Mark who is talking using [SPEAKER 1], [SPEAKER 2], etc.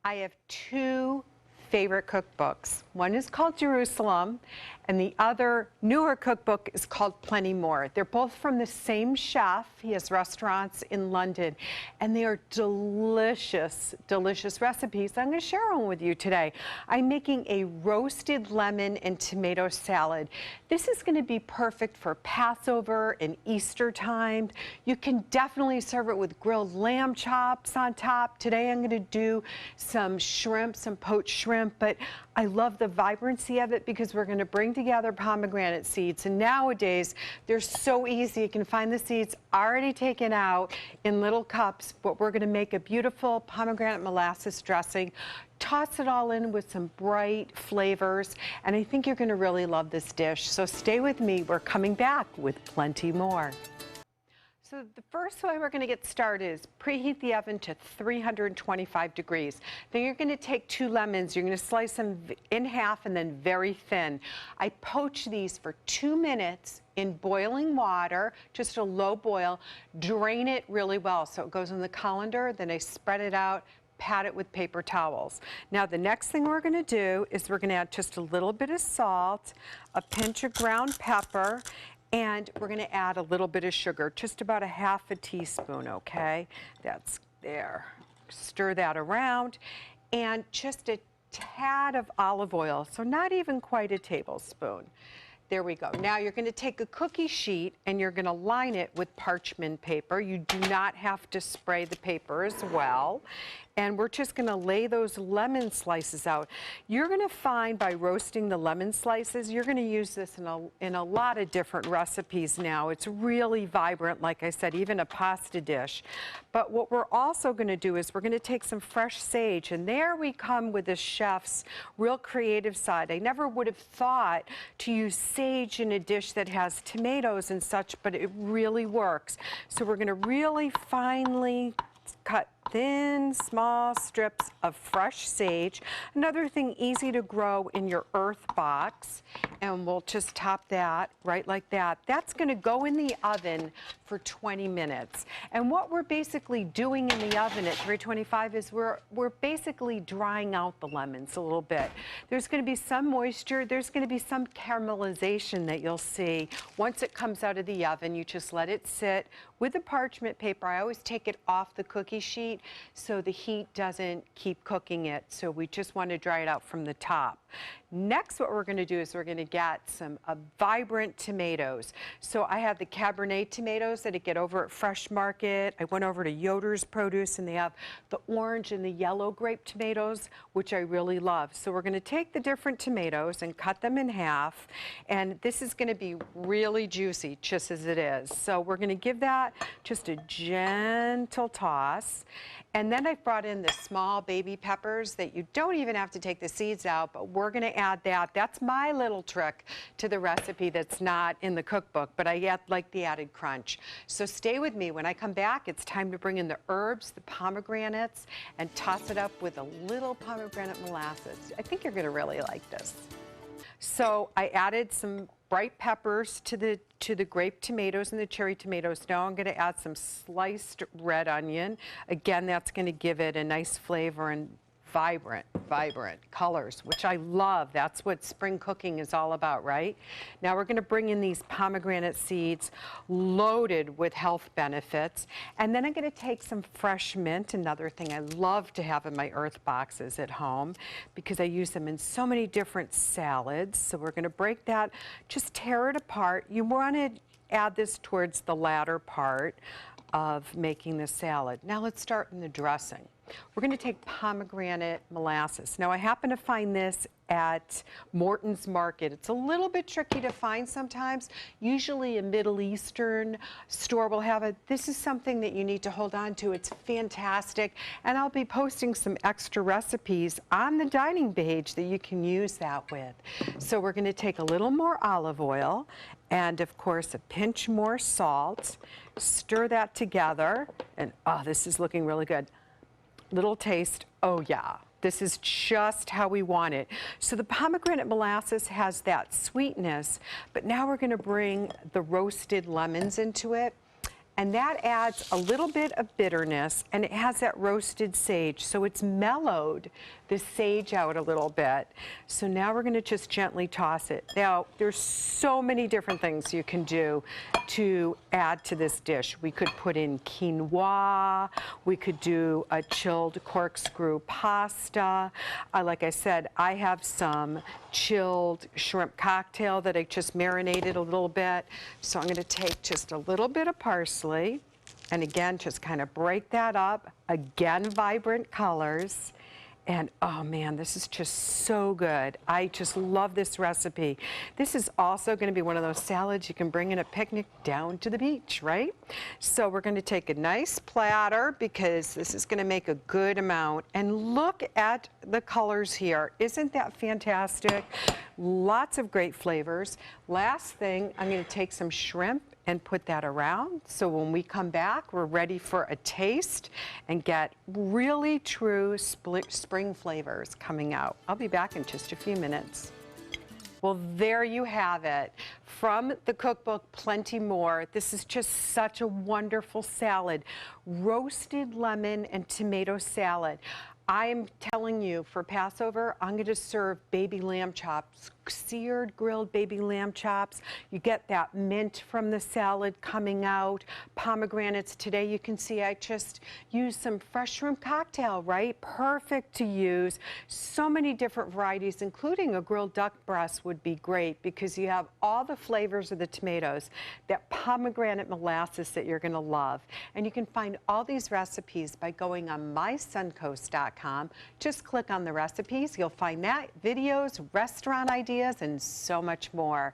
[SPEAKER 1] I have two favorite cookbooks. One is called Jerusalem, and the other newer cookbook is called Plenty More. They're both from the same chef. He has restaurants in London, and they are delicious, delicious recipes. I'm going to share one with you today. I'm making a roasted lemon and tomato salad. This is going to be perfect for Passover and Easter time. You can definitely serve it with grilled lamb chops on top. Today I'm going to do some shrimp, some poached shrimp, but I love the vibrancy of it because we're going to bring together pomegranate seeds. And nowadays, they're so easy. You can find the seeds already taken out in little cups, but we're going to make a beautiful pomegranate molasses dressing. Toss it all in with some bright flavors, and I think you're going to really love this dish. So stay with me. We're coming back with plenty more. So the first way we're going to get started is preheat the oven to 325 degrees. Then you're going to take 2 lemons. You're going to slice them in half and then very thin. I poach these for 2 minutes in boiling water, just a low boil. Drain it really well so it goes in the colander. Then I spread it out, pat it with paper towels. Now the next thing we're going to do is we're going to add just a little bit of salt, a pinch of ground pepper, and we're going to add a little bit of sugar, just about a half a teaspoon, okay? That's there. Stir that around, and just a tad of olive oil, so not even quite a tablespoon. There we go. Now you're going to take a cookie sheet and you're going to line it with parchment paper. You do not have to spray the paper as well. And we're just going to lay those lemon slices out. You're going to find by roasting the lemon slices, you're going to use this in a lot of different recipes now. It's really vibrant, like I said, even a pasta dish. But what we're also going to do is we're going to take some fresh sage, and there we come with the chef's real creative side. I never would have thought to use sage in a dish that has tomatoes and such, but it really works. So we're going to really finely cut thin, small strips of fresh sage. Another thing, easy to grow in your earth box. And we'll just top that right like that. That's going to go in the oven for 20 minutes. And what we're basically doing in the oven at 325 is we're basically drying out the lemons a little bit. There's going to be some moisture. There's going to be some caramelization that you'll see. Once it comes out of the oven, you just let it sit with the parchment paper. I always take it off the cookie sheet so the heat doesn't keep cooking it. So we just want to dry it out from the top. Next, what we're going to do is we're going to get some vibrant tomatoes. So I have the Cabernet tomatoes that I get over at Fresh Market. I went over to Yoder's Produce, and they have the orange and the yellow grape tomatoes, which I really love. So we're going to take the different tomatoes and cut them in half. And this is going to be really juicy, just as it is. So we're going to give that just a gentle toss. And then I've brought in the small baby peppers that you don't even have to take the seeds out, but we're going to add that. That's my little trick to the recipe that's not in the cookbook, but I like the added crunch. So stay with me. When I come back, it's time to bring in the herbs, the pomegranates, and toss it up with a little pomegranate molasses. I think you're going to really like this. So I added some bright peppers to the grape tomatoes and the cherry tomatoes. Now I'm going to add some sliced red onion. Again, that's going to give it a nice flavor and vibrant colors, which I love. That's what spring cooking is all about, right? Now we're going to bring in these pomegranate seeds loaded with health benefits. And then I'm going to take some fresh mint, another thing I love to have in my earth boxes at home because I use them in so many different salads. So we're going to break that, just tear it apart. You want to add this towards the latter part of making the salad. Now let's start in the dressing. We're going to take pomegranate molasses. Now I happen to find this at Morton's Market. It's a little bit tricky to find sometimes. Usually a Middle Eastern store will have it. This is something that you need to hold on to. It's fantastic. And I'll be posting some extra recipes on the dining page that you can use that with. So we're going to take a little more olive oil and of course a pinch more salt. Stir that together and oh, this is looking really good. Little taste, oh yeah, this is just how we want it. So the pomegranate molasses has that sweetness, but now we're going to bring the roasted lemons into it. And that adds a little bit of bitterness, and it has that roasted sage, so it's mellowed the sage out a little bit. So now we're going to just gently toss it. Now, there's so many different things you can do to add to this dish. We could put in quinoa, we could do a chilled corkscrew pasta. Like I said, I have some chilled shrimp cocktail that I just marinated a little bit. So I'm going to take just a little bit of parsley, and again, just kind of break that up. Again, vibrant colors. And oh man, this is just so good. I just love this recipe. This is also going to be one of those salads you can bring in a picnic down to the beach, right? So we're going to take a nice platter because this is going to make a good amount. And look at the colors here. Isn't that fantastic? Lots of great flavors. Last thing, I'm going to take some shrimp and put that around. So when we come back, we're ready for a taste and get really true spring flavors coming out. I'll be back in just a few minutes. Well, there you have it. From the cookbook, Plenty More. This is just such a wonderful salad. Roasted lemon and tomato salad. I'm telling you, for Passover, I'm going to serve baby lamb chops, seared grilled baby lamb chops. You get that mint from the salad coming out. Pomegranates. Today you can see I just used some fresh shrimp cocktail, right? Perfect to use. So many different varieties, including a grilled duck breast would be great because you have all the flavors of the tomatoes, that pomegranate molasses that you're going to love. And you can find all these recipes by going on mysuncoast.com. Just click on the recipes. You'll find that, videos, restaurant ideas, and so much more.